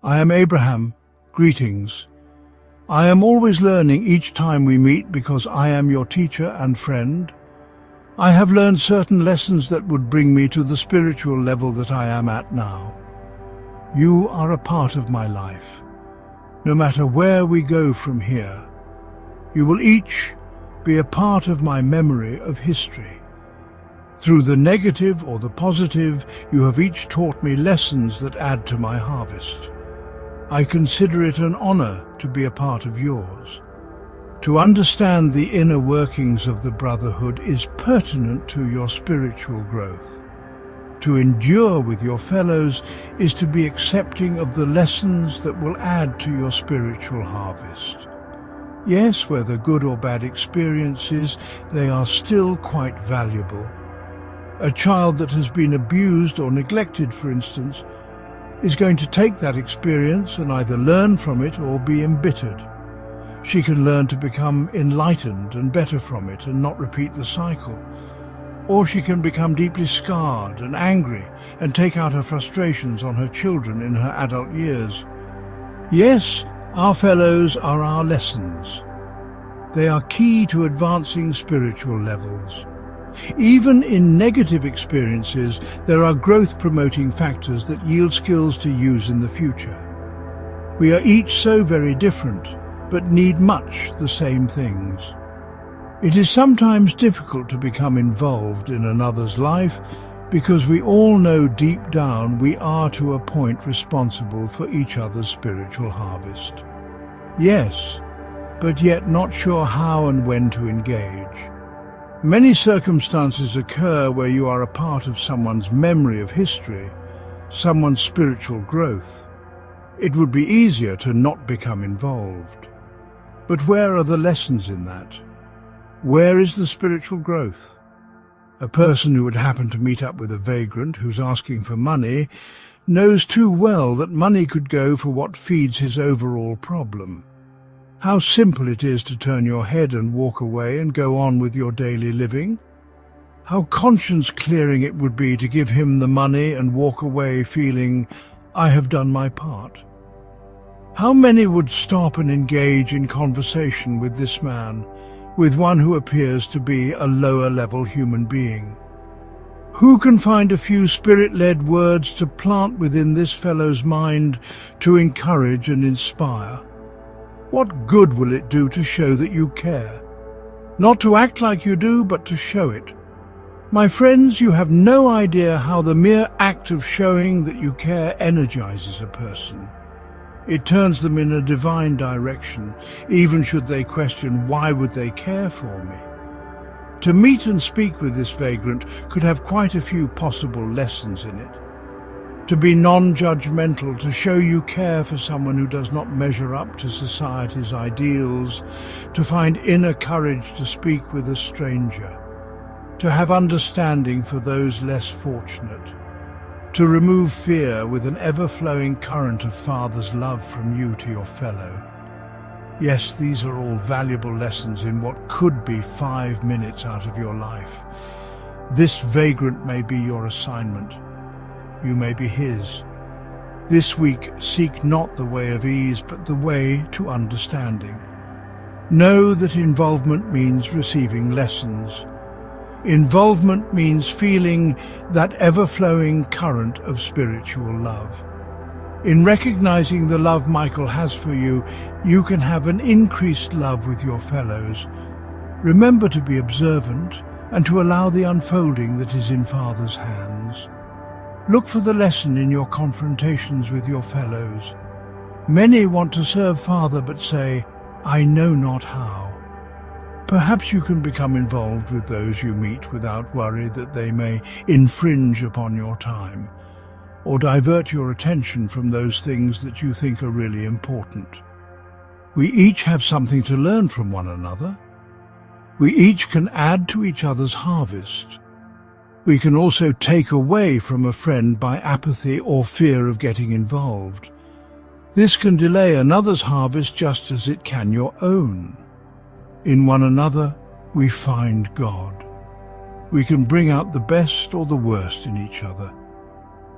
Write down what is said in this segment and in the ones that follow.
I am Abraham. Greetings. I am always learning each time we meet because I am your teacher and friend. I have learned certain lessons that would bring me to the spiritual level that I am at now. You are a part of my life. No matter where we go from here, you will each be a part of my memory of history. Through the negative or the positive, you have each taught me lessons that add to my harvest. I consider it an honor to be a part of yours. To understand the inner workings of the Brotherhood is pertinent to your spiritual growth. To endure with your fellows is to be accepting of the lessons that will add to your spiritual harvest. Yes, whether good or bad experiences, they are still quite valuable. A child that has been abused or neglected, for instance, is going to take that experience and either learn from it or be embittered. She can learn to become enlightened and better from it and not repeat the cycle. Or she can become deeply scarred and angry and take out her frustrations on her children in her adult years. Yes, our fellows are our lessons. They are key to advancing spiritual levels. Even in negative experiences, there are growth-promoting factors that yield skills to use in the future. We are each so very different, but need much the same things. It is sometimes difficult to become involved in another's life because we all know deep down we are to a point responsible for each other's spiritual harvest. Yes, but yet not sure how and when to engage. Many circumstances occur where you are a part of someone's memory of history, someone's spiritual growth. It would be easier to not become involved. But where are the lessons in that? Where is the spiritual growth? A person who would happen to meet up with a vagrant who's asking for money knows too well that money could go for what feeds his overall problem. How simple it is to turn your head and walk away and go on with your daily living. How conscience-clearing it would be to give him the money and walk away feeling, I have done my part. How many would stop and engage in conversation with this man, with one who appears to be a lower-level human being? Who can find a few spirit-led words to plant within this fellow's mind to encourage and inspire? What good will it do to show that you care? Not to act like you do, but to show it. My friends, you have no idea how the mere act of showing that you care energizes a person. It turns them in a divine direction, even should they question why would they care for me. To meet and speak with this vagrant could have quite a few possible lessons in it. To be non-judgmental, to show you care for someone who does not measure up to society's ideals, to find inner courage to speak with a stranger, to have understanding for those less fortunate, to remove fear with an ever-flowing current of Father's love from you to your fellow. Yes, these are all valuable lessons in what could be 5 minutes out of your life. This vagrant may be your assignment. You may be his. This week, seek not the way of ease, but the way to understanding. Know that involvement means receiving lessons. Involvement means feeling that ever-flowing current of spiritual love. In recognizing the love Michael has for you, you can have an increased love with your fellows. Remember to be observant and to allow the unfolding that is in Father's hands. Look for the lesson in your confrontations with your fellows. Many want to serve Father but say, I know not how. Perhaps you can become involved with those you meet without worry that they may infringe upon your time, or divert your attention from those things that you think are really important. We each have something to learn from one another. We each can add to each other's harvest. We can also take away from a friend by apathy or fear of getting involved. This can delay another's harvest just as it can your own. In one another, we find God. We can bring out the best or the worst in each other.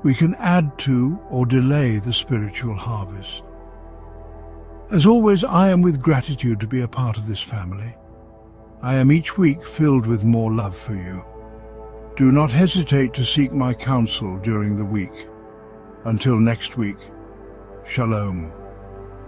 we can add to or delay the spiritual harvest. As always, I am with gratitude to be a part of this family. I am each week filled with more love for you. Do not hesitate to seek my counsel during the week. Until next week, Shalom.